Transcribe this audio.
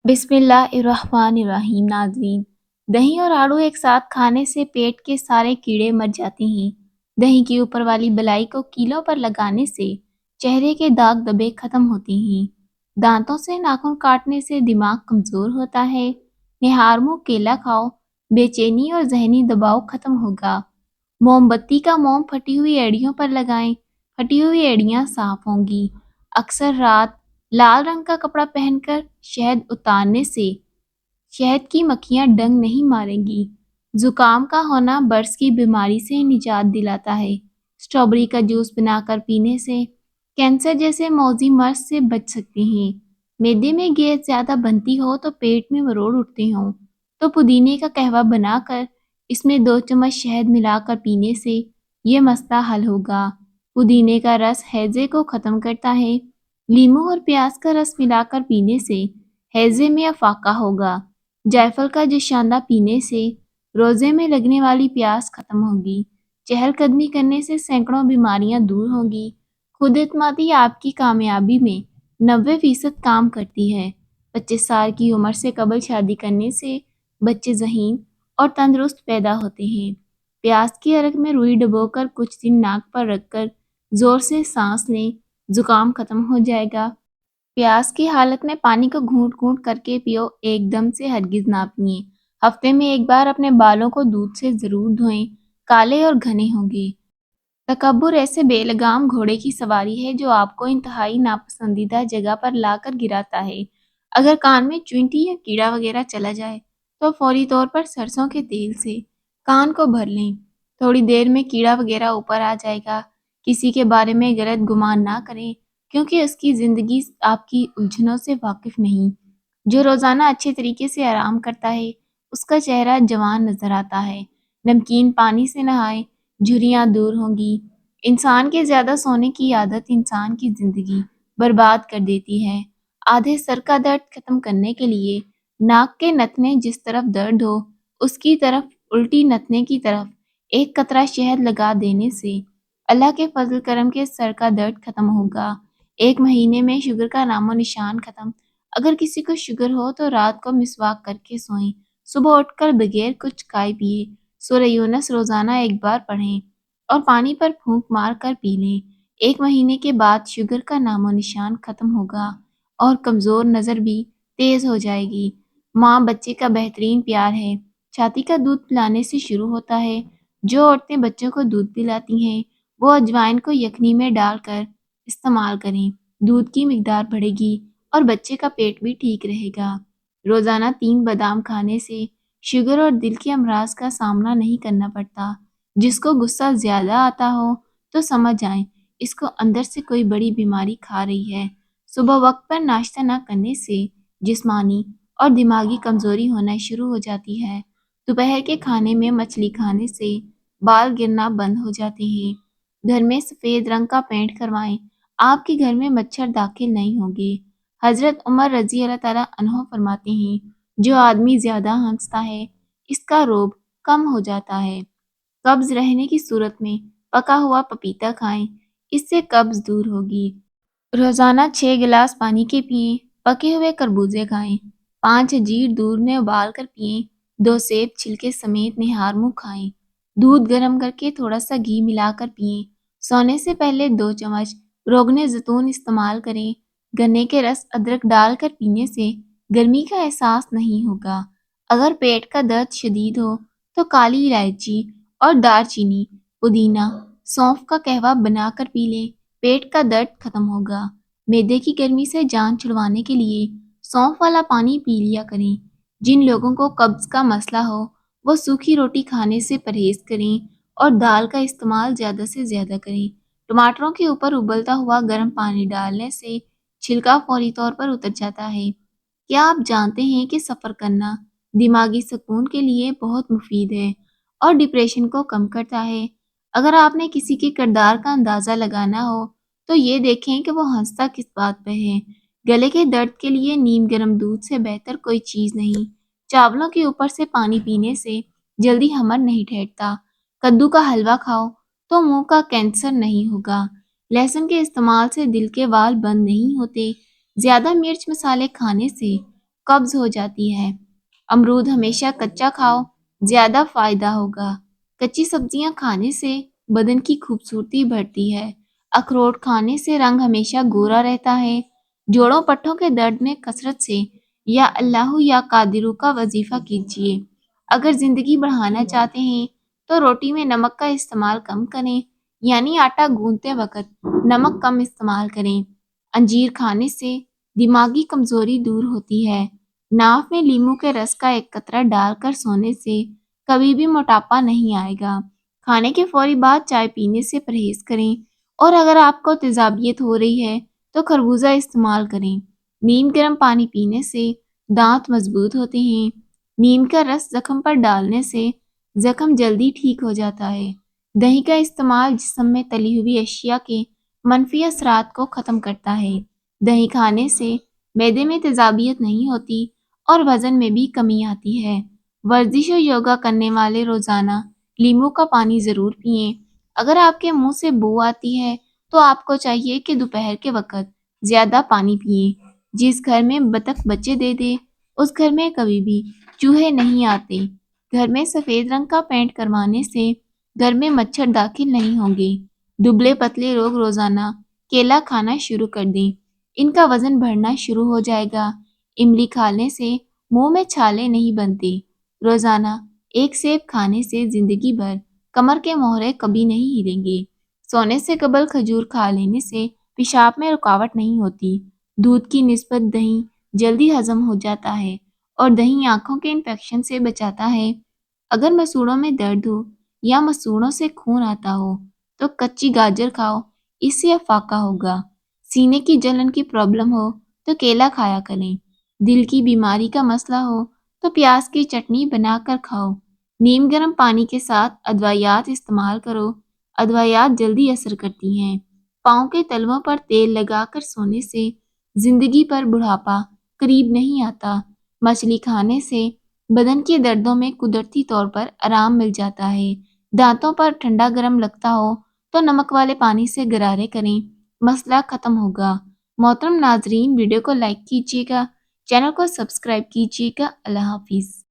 بسم اللہ الرحمن الرحیم۔ ناظرین، دہی اور آڑو ایک ساتھ کھانے سے پیٹ کے سارے کیڑے مر جاتے ہیں۔ دہی کی اوپر والی بلائی کو کیلوں پر لگانے سے چہرے کے داغ دبے ختم ہوتے ہیں۔ دانتوں سے ناخن کاٹنے سے دماغ کمزور ہوتا ہے۔ نہار منہ کیلا کھاؤ، بے چینی اور ذہنی دباؤ ختم ہوگا۔ موم بتی کا موم پھٹی ہوئی ایڑیوں پر لگائیں، پھٹی ہوئی ایڑیاں صاف ہوں گی۔ اکثر رات لال رنگ کا کپڑا پہن کر شہد اتارنے سے شہد کی مکھیاں ڈنگ نہیں ماریں گی۔ زکام کا ہونا برس کی بیماری سے نجات دلاتا ہے۔ اسٹرابیری کا جوس بنا کر پینے سے کینسر جیسے موذی مرض سے بچ سکتے ہیں۔ معدے میں گیس زیادہ بنتی ہو تو پیٹ میں مروڑ اٹھتے ہوں تو پودینے کا قہوہ بنا کر اس میں 2 چمچ شہد ملا کر پینے سے یہ مسئلہ حل ہوگا۔ پودینے کا رس ہیضے کو ختم کرتا ہے۔ لیموں اور پیاز کا رس ملا کر پینے سے ہیضے میں افاقہ ہوگا۔ جائفل کا جوشاندہ پینے سے روزے میں لگنے والی پیاس ختم ہوگی۔ چہل قدمی کرنے سے سینکڑوں بیماریاں دور ہوگی۔ خود اعتمادی آپ کی کامیابی میں 90% کام کرتی ہے۔ 25 سال کی عمر سے قبل شادی کرنے سے بچے ذہین اور تندرست پیدا ہوتے ہیں۔ پیاز کی ارک میں روئی ڈبو کر کچھ دن ناک پر رکھ کر زور سے سانس لیں، زکام ختم ہو جائے گا۔ پیاس کی حالت میں پانی کو گھونٹ گھونٹ کر کے پیو، ایک دم سے ہرگز نہ پئیں۔ ہفتے میں ایک بار اپنے بالوں کو دودھ سے ضرور دھوئیں، کالے اور گھنے ہوں گے۔ تکبر ایسے بے لگام گھوڑے کی سواری ہے جو آپ کو انتہائی ناپسندیدہ جگہ پر لا کر گراتا ہے۔ اگر کان میں چوئنٹی یا کیڑا وغیرہ چلا جائے تو فوری طور پر سرسوں کے تیل سے کان کو بھر لیں۔ تھوڑی دیر میں کیڑا وغیرہ اوپر آ جائے گا۔ کسی کے بارے میں غلط گمان نہ کریں کیونکہ اس کی زندگی آپ کی الجھنوں سے واقف نہیں۔ جو روزانہ اچھے طریقے سے آرام کرتا ہے اس کا چہرہ جوان نظر آتا ہے۔ نمکین پانی سے نہائیں، جھریاں دور ہوں گی۔ انسان کے زیادہ سونے کی عادت انسان کی زندگی برباد کر دیتی ہے۔ آدھے سر کا درد ختم کرنے کے لیے ناک کے نتنے جس طرف درد ہو اس کی طرف الٹی نتنے کی طرف ایک قطرہ شہد لگا دینے سے اللہ کے فضل کرم کے سر کا درد ختم ہوگا۔ 1 مہینے میں شوگر کا نام و نشان ختم۔ اگر کسی کو شوگر ہو تو رات کو مسواک کر کے سوئیں، صبح اٹھ کر بغیر کچھ کھائے پیے سورہ یونس روزانہ ایک بار پڑھیں اور پانی پر پھونک مار کر پی لیں۔ 1 مہینے کے بعد شوگر کا نام و نشان ختم ہوگا اور کمزور نظر بھی تیز ہو جائے گی۔ ماں بچے کا بہترین پیار ہے۔ چھاتی کا دودھ پلانے سے شروع ہوتا ہے۔ جو عورتیں بچوں کو دودھ پلاتی ہیں وہ اجوائن کو یخنی میں ڈال کر استعمال کریں، دودھ کی مقدار بڑھے گی اور بچے کا پیٹ بھی ٹھیک رہے گا۔ روزانہ 3 بادام کھانے سے شوگر اور دل کے امراض کا سامنا نہیں کرنا پڑتا۔ جس کو غصہ زیادہ آتا ہو تو سمجھ جائیں اس کو اندر سے کوئی بڑی بیماری کھا رہی ہے۔ صبح وقت پر ناشتہ نہ کرنے سے جسمانی اور دماغی کمزوری ہونا شروع ہو جاتی ہے۔ دوپہر کے کھانے میں مچھلی کھانے سے بال گرنا بند ہو جاتے ہیں۔ گھر میں سفید رنگ کا پینٹ کروائیں، آپ کے گھر میں مچھر داخل نہیں ہوں گے۔ حضرت عمر رضی اللہ تعالیٰ عنہ فرماتے ہیں جو آدمی زیادہ ہنستا ہے اس کا روب کم ہو جاتا ہے۔ قبض رہنے کی صورت میں پکا ہوا پپیتا کھائیں، اس سے قبض دور ہوگی۔ روزانہ 6 گلاس پانی کے پئیں، پکے ہوئے خربوزے کھائیں، 5 انجیر دودھ میں ابال کر پئیں، 2 سیب چھلکے سمیت نہار منہ کھائیں۔ دودھ گرم کر کے تھوڑا سا گھی ملا کر پئیں۔ سونے سے پہلے 2 چمچ روغن زیتون استعمال کریں۔ گنے کے رس ادرک ڈال کر پینے سے گرمی کا احساس نہیں ہوگا۔ اگر پیٹ کا درد شدید ہو تو کالی الائچی اور دار چینی، پودینہ، سونف کا قہوہ بنا کر پی لیں، پیٹ کا درد ختم ہوگا۔ معدے کی گرمی سے جان چھڑوانے کے لیے سونف والا پانی پی لیا کریں۔ جن لوگوں کو قبض کا مسئلہ ہو وہ سوکھی روٹی کھانے سے پرہیز کریں اور دال کا استعمال زیادہ سے زیادہ کریں۔ ٹماٹروں کے اوپر ابلتا ہوا گرم پانی ڈالنے سے چھلکا فوری طور پر اتر جاتا ہے۔ کیا آپ جانتے ہیں کہ سفر کرنا دماغی سکون کے لیے بہت مفید ہے اور ڈپریشن کو کم کرتا ہے؟ اگر آپ نے کسی کے کردار کا اندازہ لگانا ہو تو یہ دیکھیں کہ وہ ہنستا کس بات پہ ہے۔ گلے کے درد کے لیے نیم گرم دودھ سے بہتر کوئی چیز نہیں۔ چاولوں کے اوپر سے پانی پینے سے جلدی ہمر نہیں ٹھہرتا۔ کدو کا حلوہ کھاؤ تو منہ کا کینسر نہیں ہوگا۔ لہسن کے استعمال سے دل کے وال بند نہیں ہوتے۔ زیادہ مرچ مسالے کھانے سے قبض ہو جاتی ہے۔ امرود ہمیشہ کچا کھاؤ، زیادہ فائدہ ہوگا۔ کچی سبزیاں کھانے سے بدن کی خوبصورتی بڑھتی ہے۔ اخروٹ کھانے سے رنگ ہمیشہ گورا رہتا ہے۔ جوڑوں پٹھوں کے درد میں کثرت سے یا اللہ یا قادرو کا وظیفہ کیجیے۔ اگر زندگی بڑھانا چاہتے ہیں تو روٹی میں نمک کا استعمال کم کریں، یعنی آٹا گوندتے وقت نمک کم استعمال کریں۔ انجیر کھانے سے دماغی کمزوری دور ہوتی ہے۔ ناف میں لیموں کے رس کا ایک قطرہ ڈال کر سونے سے کبھی بھی موٹاپا نہیں آئے گا۔ کھانے کے فوری بعد چائے پینے سے پرہیز کریں، اور اگر آپ کو تیزابیت ہو رہی ہے تو خربوزہ استعمال کریں۔ نیم گرم پانی پینے سے دانت مضبوط ہوتے ہیں۔ نیم کا رس زخم پر ڈالنے سے زخم جلدی ٹھیک ہو جاتا ہے۔ دہی کا استعمال جسم میں تلی ہوئی اشیاء کے منفی اثرات کو ختم کرتا ہے۔ دہی کھانے سے معدے میں تیزابیت نہیں ہوتی اور وزن میں بھی کمی آتی ہے۔ ورزش و یوگا کرنے والے روزانہ لیموں کا پانی ضرور پئیں۔ اگر آپ کے منہ سے بو آتی ہے تو آپ کو چاہیے کہ دوپہر کے وقت زیادہ پانی پئیں۔ جس گھر میں بطخ بچے دے دے اس گھر میں کبھی بھی چوہے نہیں آتے۔ گھر میں سفید رنگ کا پینٹ کروانے سے گھر میں مچھر داخل نہیں ہوں گے۔ دبلے پتلے لوگ روزانہ کیلا کھانا شروع کر دیں، ان کا وزن بڑھنا شروع ہو جائے گا۔ املی کھانے سے منہ میں چھالے نہیں بنتے۔ روزانہ ایک سیب کھانے سے زندگی بھر کمر کے موہرے کبھی نہیں ہلیں گے۔ سونے سے قبل کھجور کھا لینے سے پیشاب میں رکاوٹ نہیں ہوتی۔ دودھ کی نسبت دہی جلدی ہضم ہو جاتا ہے اور دہی آنکھوں کے انفیکشن سے بچاتا ہے۔ اگر مسوڑوں میں درد ہو یا مسوڑوں سے خون آتا ہو تو کچی گاجر کھاؤ، اس سے افاقہ ہوگا۔ سینے کی جلن کی پرابلم ہو تو کیلا کھایا کریں۔ دل کی بیماری کا مسئلہ ہو تو پیاز کی چٹنی بنا کر کھاؤ۔ نیم گرم پانی کے ساتھ ادویات استعمال کرو۔ ادویات جلدی اثر کرتی ہیں۔ پاؤں کے تلووں پر تیل لگا کر سونے سے زندگی پر بڑھاپا قریب نہیں آتا۔ مچھلی کھانے سے بدن کے دردوں میں قدرتی طور پر آرام مل جاتا ہے۔ دانتوں پر ٹھنڈا گرم لگتا ہو تو نمک والے پانی سے غرارے کریں، مسئلہ ختم ہوگا۔ محترم ناظرین، ویڈیو کو لائک کیجیے گا، چینل کو سبسکرائب کیجیے گا۔ اللہ حافظ۔